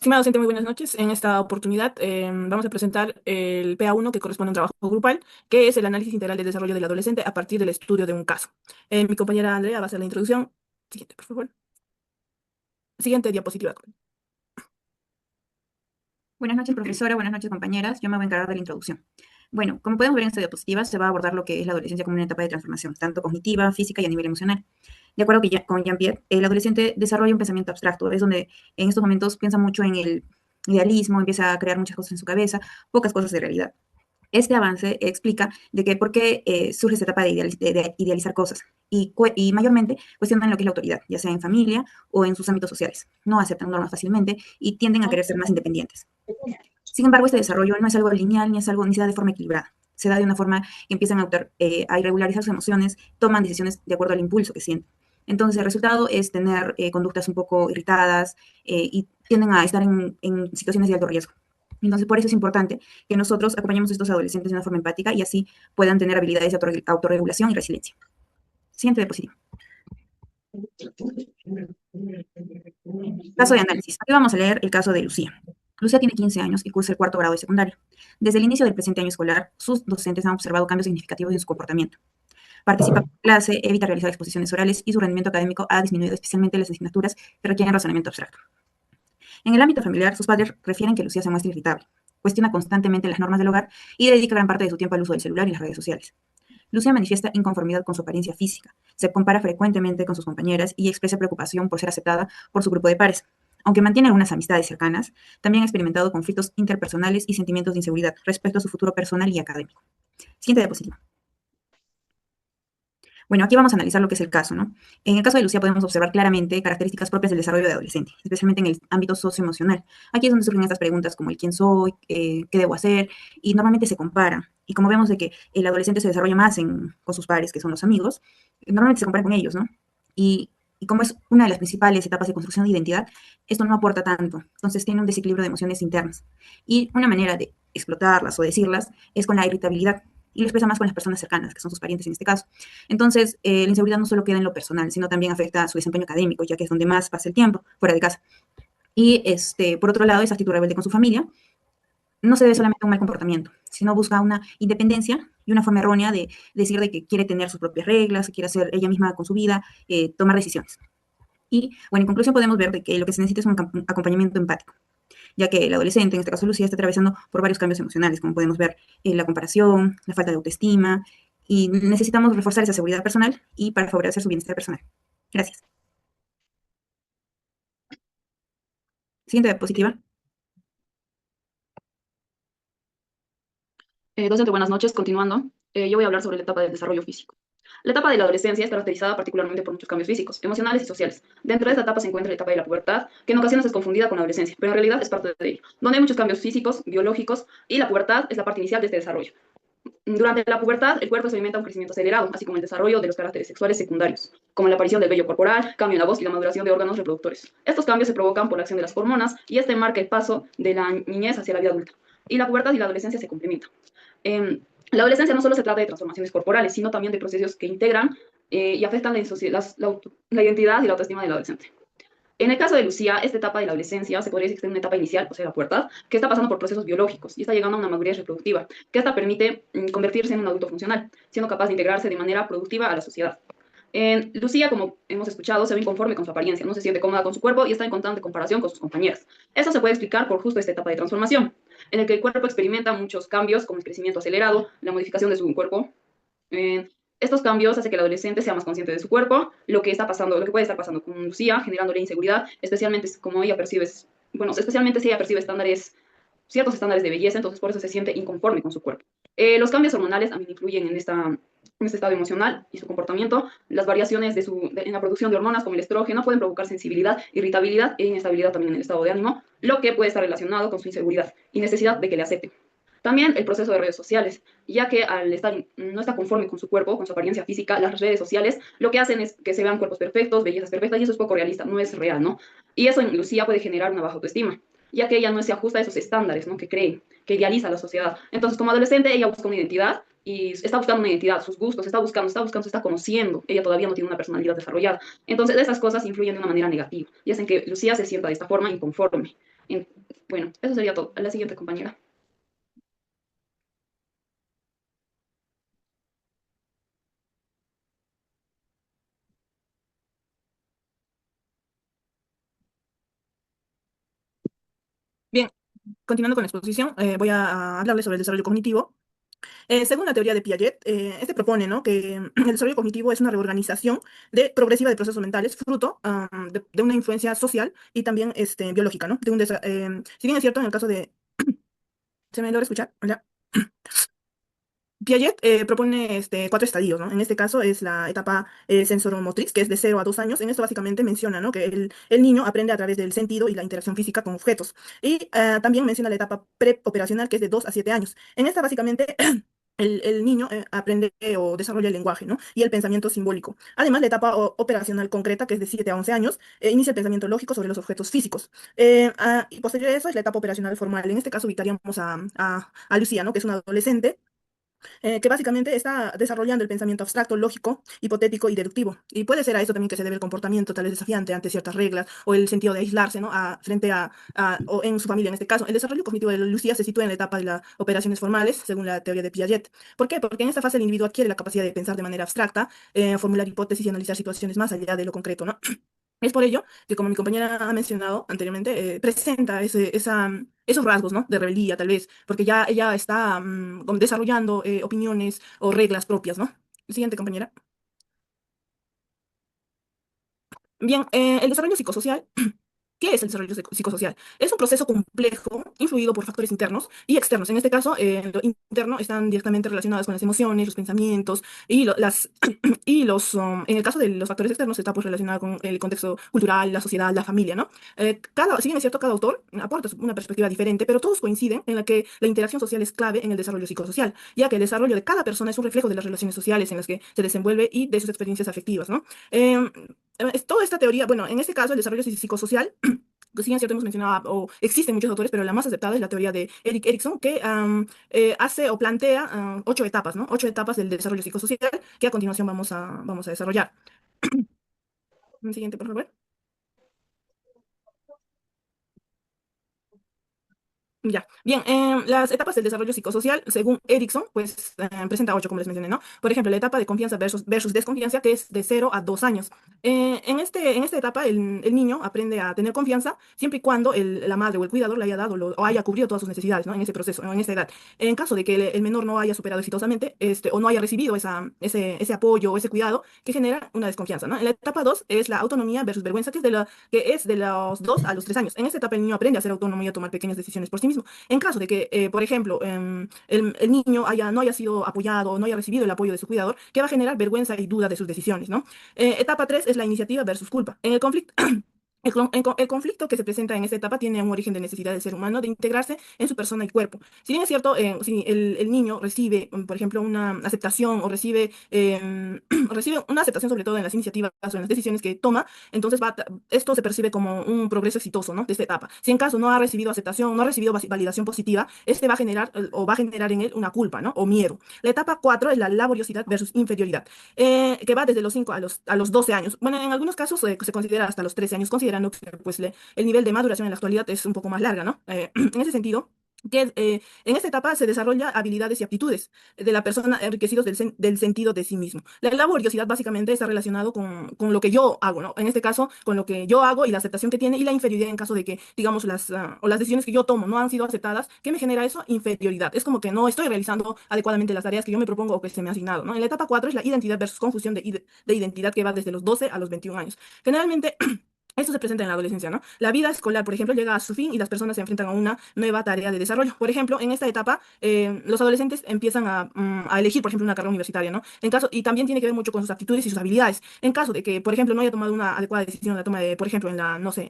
Estimado docente, muy buenas noches. En esta oportunidad vamos a presentar el PA1 que corresponde a un trabajo grupal, que es el análisis integral del desarrollo del adolescente a partir del estudio de un caso. Mi compañera Andrea va a hacer la introducción. Siguiente, por favor. Siguiente diapositiva. Buenas noches, profesora. Buenas noches, compañeras. Yo me voy a encargar de la introducción. Bueno, como podemos ver en esta diapositiva, se va a abordar lo que es la adolescencia como una etapa de transformación, tanto cognitiva, física y a nivel emocional. De acuerdo con Jean-Pierre, el adolescente desarrolla un pensamiento abstracto, es donde en estos momentos piensa mucho en el idealismo, empieza a crear muchas cosas en su cabeza, pocas cosas de realidad. Este avance explica de que por qué surge esta etapa de idealizar cosas y mayormente cuestionan lo que es la autoridad, ya sea en familia o en sus ámbitos sociales. No aceptan normas fácilmente y tienden a querer ser más independientes. Sin embargo, este desarrollo no es algo lineal ni se da de forma equilibrada. Se da de una forma que empiezan a irregularizar sus emociones, toman decisiones de acuerdo al impulso que sienten. Entonces, el resultado es tener conductas un poco irritadas y tienden a estar en situaciones de alto riesgo. Entonces, por eso es importante que nosotros acompañemos a estos adolescentes de una forma empática y así puedan tener habilidades de autorregulación y resiliencia. Siguiente diapositiva. Caso de análisis. Aquí vamos a leer el caso de Lucía. Lucía tiene 15 años y cursa el cuarto grado de secundaria. Desde el inicio del presente año escolar, sus docentes han observado cambios significativos en su comportamiento. Participa en clase, evita realizar exposiciones orales y su rendimiento académico ha disminuido, especialmente en las asignaturas que requieren razonamiento abstracto. En el ámbito familiar, sus padres refieren que Lucía se muestra irritable, cuestiona constantemente las normas del hogar y dedica gran parte de su tiempo al uso del celular y las redes sociales. Lucía manifiesta inconformidad con su apariencia física, se compara frecuentemente con sus compañeras y expresa preocupación por ser aceptada por su grupo de pares. Aunque mantiene algunas amistades cercanas, también ha experimentado conflictos interpersonales y sentimientos de inseguridad respecto a su futuro personal y académico. Siguiente diapositiva. Bueno, aquí vamos a analizar lo que es el caso, ¿no? En el caso de Lucía podemos observar claramente características propias del desarrollo de adolescente, especialmente en el ámbito socioemocional. Aquí es donde surgen estas preguntas como el quién soy, qué debo hacer, y normalmente se compara. Y como vemos de que el adolescente se desarrolla más con sus pares, que son los amigos, normalmente se compara con ellos, ¿no? Y como es una de las principales etapas de construcción de identidad, esto no aporta tanto. Entonces tiene un desequilibrio de emociones internas. Y una manera de explotarlas o decirlas es con la irritabilidad. Y lo expresa más con las personas cercanas, que son sus parientes en este caso. Entonces, la inseguridad no solo queda en lo personal, sino también afecta a su desempeño académico, ya que es donde más pasa el tiempo, fuera de casa. Y por otro lado, esa actitud rebelde con su familia no se debe solamente a un mal comportamiento, sino busca una independencia y una forma errónea de decir de que quiere tener sus propias reglas, que quiere hacer ella misma con su vida, tomar decisiones. Y bueno, en conclusión podemos ver de que lo que se necesita es un acompañamiento empático, ya que el adolescente, en este caso Lucía, está atravesando por varios cambios emocionales, como podemos ver la comparación, la falta de autoestima, y necesitamos reforzar esa seguridad personal y para favorecer su bienestar personal. Gracias. Siguiente diapositiva. Docente, buenas noches. Continuando, yo voy a hablar sobre la etapa del desarrollo físico. La etapa de la adolescencia es caracterizada particularmente por muchos cambios físicos, emocionales y sociales. Dentro de esta etapa se encuentra la etapa de la pubertad, que en ocasiones es confundida con la adolescencia, pero en realidad es parte de ello, donde hay muchos cambios físicos, biológicos, y la pubertad es la parte inicial de este desarrollo. Durante la pubertad, el cuerpo experimenta un crecimiento acelerado, así como el desarrollo de los caracteres sexuales secundarios, como la aparición del vello corporal, cambio en la voz y la maduración de órganos reproductores. Estos cambios se provocan por la acción de las hormonas y este marca el paso de la niñez hacia la vida adulta. Y la pubertad y la adolescencia se complementan. La adolescencia no solo se trata de transformaciones corporales, sino también de procesos que integran y afectan la identidad y la autoestima del adolescente. En el caso de Lucía, esta etapa de la adolescencia se podría decir que es una etapa inicial, o sea, la pubertad, que está pasando por procesos biológicos y está llegando a una madurez reproductiva, que esta permite convertirse en un adulto funcional, siendo capaz de integrarse de manera productiva a la sociedad. Lucía, como hemos escuchado, se ve inconforme con su apariencia, no se siente cómoda con su cuerpo y está en constante comparación con sus compañeras. Esto se puede explicar por justo esta etapa de transformación, en el que el cuerpo experimenta muchos cambios, como el crecimiento acelerado, la modificación de su cuerpo. Eh, Estos cambios hacen que el adolescente sea más consciente de su cuerpo, lo que está pasando, lo que puede estar pasando con Lucía, generándole inseguridad, especialmente como ella percibe, bueno, especialmente si ella percibe ciertos estándares de belleza, entonces por eso se siente inconforme con su cuerpo. Los cambios hormonales también influyen en este estado emocional y su comportamiento. Las variaciones en la producción de hormonas como el estrógeno pueden provocar sensibilidad, irritabilidad e inestabilidad también en el estado de ánimo, lo que puede estar relacionado con su inseguridad y necesidad de que le acepten. También el proceso de redes sociales, ya que no está conforme con su cuerpo, con su apariencia física, las redes sociales lo que hacen es que se vean cuerpos perfectos, bellezas perfectas, y eso es poco realista, no es real, ¿no? Y eso en Lucía puede generar una baja autoestima, ya que ella no se ajusta a esos estándares, ¿no? Que cree, que idealiza la sociedad. Entonces, como adolescente, ella busca una identidad y está buscando una identidad, sus gustos, se está conociendo, ella todavía no tiene una personalidad desarrollada. Entonces, esas cosas influyen de una manera negativa y hacen que Lucía se sienta de esta forma inconforme. En- bueno, eso sería todo. A la siguiente compañera. Bien, continuando con la exposición, voy a hablarles sobre el desarrollo cognitivo. Según la teoría de Piaget, este propone, ¿no?, que el desarrollo cognitivo es una reorganización progresiva de procesos mentales, fruto de una influencia social y también biológica, ¿no? Si bien es cierto, en el caso de... ¿Se me logra escuchar? Hola. Piaget propone cuatro estadios, ¿no? En este caso es la etapa sensoromotriz, que es de 0 a 2 años. En esto básicamente menciona, ¿no?, que el niño aprende a través del sentido y la interacción física con objetos. Y también menciona la etapa preoperacional, que es de 2 a 7 años. En esta básicamente el niño aprende o desarrolla el lenguaje, ¿no?, y el pensamiento simbólico. Además, la etapa operacional concreta, que es de 7 a 11 años, inicia el pensamiento lógico sobre los objetos físicos. Y posterior a eso es la etapa operacional formal. En este caso ubicaríamos a Lucía, ¿no?, que es una adolescente que básicamente está desarrollando el pensamiento abstracto, lógico, hipotético y deductivo. Y puede ser a eso también que se debe el comportamiento tal vez desafiante ante ciertas reglas o el sentido de aislarse, ¿no?, frente o en su familia en este caso. El desarrollo cognitivo de Lucía se sitúa en la etapa de las operaciones formales, según la teoría de Piaget. ¿Por qué? Porque en esta fase el individuo adquiere la capacidad de pensar de manera abstracta, formular hipótesis y analizar situaciones más allá de lo concreto, ¿no? Es por ello que, como mi compañera ha mencionado anteriormente, presenta esos rasgos, ¿no?, de rebeldía, tal vez, porque ya ella está como desarrollando opiniones o reglas propias, ¿no? Siguiente, compañera. Bien, el desarrollo psicosocial. ¿Qué es el desarrollo psicosocial? Es un proceso complejo, influido por factores internos y externos. En este caso, lo interno están directamente relacionados con las emociones, los pensamientos en el caso de los factores externos, está pues relacionado con el contexto cultural, la sociedad, la familia, ¿no? Si bien es cierto, cada autor aporta una perspectiva diferente, pero todos coinciden en la que la interacción social es clave en el desarrollo psicosocial, ya que el desarrollo de cada persona es un reflejo de las relaciones sociales en las que se desenvuelve y de sus experiencias afectivas, ¿no? Toda esta teoría, bueno, en este caso el desarrollo psicosocial, pues sí, es cierto, hemos mencionado, o existen muchos autores, pero la más aceptada es la teoría de Erik Erikson, que hace o plantea 8 etapas, ¿no? 8 etapas del desarrollo psicosocial, que a continuación vamos a desarrollar. Un siguiente, por favor. Ya, bien, las etapas del desarrollo psicosocial, según Erickson, pues presenta 8, como les mencioné, ¿no? Por ejemplo, la etapa de confianza versus desconfianza, que es de 0 a 2 años. En esta etapa, el niño aprende a tener confianza siempre y cuando la madre o el cuidador le haya dado o haya cubrido todas sus necesidades, ¿no?, en ese proceso, o en esa edad. En caso de que el menor no haya superado exitosamente, o no haya recibido ese apoyo o ese cuidado, que genera una desconfianza, ¿no? En la etapa 2 es la autonomía versus vergüenza, que es de los 2 a los 3 años. En esta etapa el niño aprende a ser autónomo y a tomar pequeñas decisiones por sí mismo. En caso de que, por ejemplo, el niño no haya sido apoyado o no haya recibido el apoyo de su cuidador, que va a generar vergüenza y duda de sus decisiones, ¿no? Etapa 3 es la iniciativa versus culpa. En el conflicto... El conflicto que se presenta en esta etapa tiene un origen de necesidad del ser humano de integrarse en su persona y cuerpo. Si bien es cierto, si el niño recibe, por ejemplo, una aceptación o recibe una aceptación sobre todo en las iniciativas o en las decisiones que toma, entonces esto se percibe como un progreso exitoso, ¿no?, de esta etapa. Si en caso no ha recibido aceptación, no ha recibido validación positiva, este va a generar o va a generar en él una culpa, ¿no?, o miedo. La etapa 4 es la laboriosidad versus inferioridad, que va desde los 5 a los 12 años. Bueno, en algunos casos se considera hasta los 13 años, considerando que pues, el nivel de maduración en la actualidad es un poco más larga, ¿no? En ese sentido, que en esta etapa se desarrolla habilidades y aptitudes de la persona enriquecidos del sentido de sí mismo. La laboriosidad básicamente está relacionado con lo que yo hago, ¿no? En este caso, con lo que yo hago y la aceptación que tiene, y la inferioridad en caso de que, digamos, o las decisiones que yo tomo no han sido aceptadas. ¿Qué me genera eso? Inferioridad. Es como que no estoy realizando adecuadamente las tareas que yo me propongo o que se me ha asignado, ¿no? En la etapa 4 es la identidad versus confusión de identidad, que va desde los 12 a los 21 años. Generalmente, esto se presenta en la adolescencia, ¿no? La vida escolar, por ejemplo, llega a su fin y las personas se enfrentan a una nueva tarea de desarrollo. Por ejemplo, en esta etapa, los adolescentes empiezan a elegir, por ejemplo, una carrera universitaria, ¿no? Y también tiene que ver mucho con sus aptitudes y sus habilidades. En caso de que, por ejemplo, no haya tomado una adecuada decisión, la toma de, por ejemplo, no sé,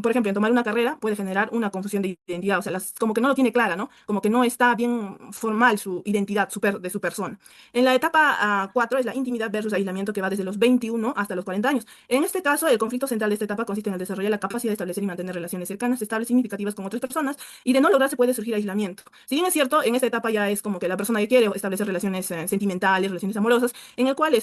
por ejemplo, en tomar una carrera puede generar una confusión de identidad, o sea, como que no lo tiene clara, ¿no? Como que no está bien formal su identidad de su persona. En la etapa 4 es la intimidad versus aislamiento, que va desde los 21 hasta los 40 años. En este caso, el conflicto central de esta etapa consiste en el desarrollo de la capacidad de establecer y mantener relaciones cercanas, estables, significativas con otras personas, y de no lograrse puede surgir aislamiento. Si bien es cierto, en esta etapa ya es como que la persona que quiere establecer relaciones sentimentales, relaciones amorosas, en el cual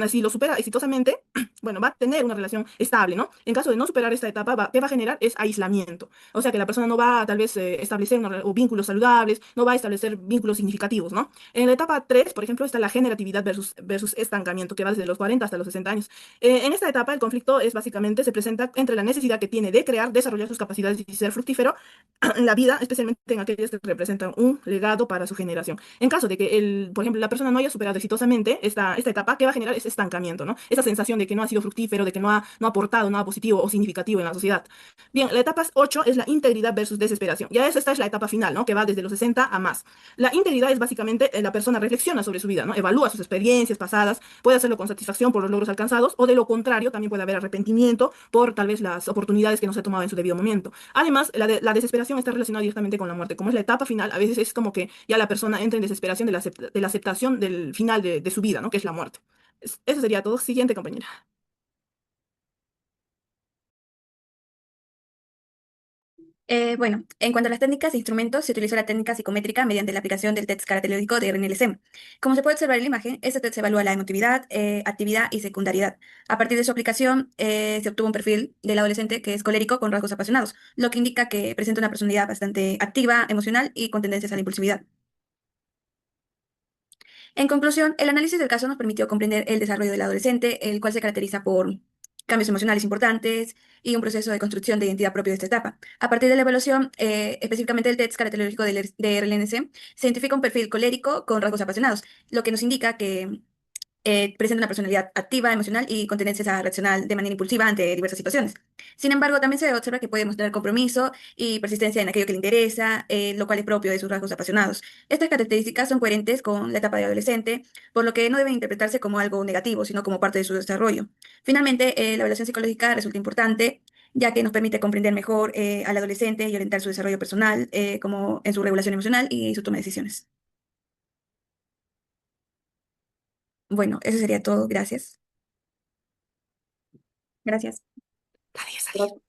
si lo supera exitosamente, bueno, va a tener una relación estable, ¿no? En caso de no superar esta etapa, ¿qué va a generar? Es aislamiento. O sea que la persona no va a tal vez establecer o vínculos saludables, no va a establecer vínculos significativos, ¿no? En la etapa 3, por ejemplo, está la generatividad versus estancamiento, que va desde los 40 hasta los 60 años. En esta etapa, el conflicto es básicamente, se presenta entre la necesidad que tiene de crear, desarrollar sus capacidades y ser fructífero en la vida, especialmente en aquellas que representan un legado para su generación. En caso de que, por ejemplo, la persona no haya superado exitosamente esta etapa, ¿qué va a generar? Es estancamiento, ¿no? Esa sensación de que no ha sido fructífero, de que no ha aportado nada positivo o significativo en la sociedad. Bien, la etapa 8 es la integridad versus desesperación. Ya esta es la etapa final, ¿no? Que va desde los 60 a más. La integridad es básicamente la persona reflexiona sobre su vida, ¿no? Evalúa sus experiencias pasadas, puede hacerlo con satisfacción por los logros alcanzados, o de lo contrario, también puede haber arrepentimiento por tal vez las oportunidades que no se ha tomado en su debido momento. Además, la desesperación está relacionada directamente con la muerte. Como es la etapa final, a veces es como que ya la persona entra en desesperación de la aceptación del final de su vida, ¿no? Que es la muerte. Eso sería todo. Siguiente, compañera. Bueno, en cuanto a las técnicas e instrumentos, se utilizó la técnica psicométrica mediante la aplicación del test característico de RNLSM. Como se puede observar en la imagen, este test evalúa la emotividad, actividad y secundariedad. A partir de su aplicación, se obtuvo un perfil del adolescente que es colérico con rasgos apasionados, lo que indica que presenta una personalidad bastante activa, emocional y con tendencias a la impulsividad. En conclusión, el análisis del caso nos permitió comprender el desarrollo del adolescente, el cual se caracteriza por cambios emocionales importantes y un proceso de construcción de identidad propio de esta etapa. A partir de la evaluación, específicamente del test característico de RLNC, se identifica un perfil colérico con rasgos apasionados, lo que nos indica que presenta una personalidad activa, emocional y con tendencias a reaccionar de manera impulsiva ante diversas situaciones. Sin embargo, también se observa que puede mostrar compromiso y persistencia en aquello que le interesa, lo cual es propio de sus rasgos apasionados. Estas características son coherentes con la etapa de adolescente, por lo que no deben interpretarse como algo negativo, sino como parte de su desarrollo. Finalmente, la evaluación psicológica resulta importante, ya que nos permite comprender mejor al adolescente y orientar su desarrollo personal, como en su regulación emocional y su toma de decisiones. Bueno, eso sería todo. Gracias. Gracias. Nadie sabía.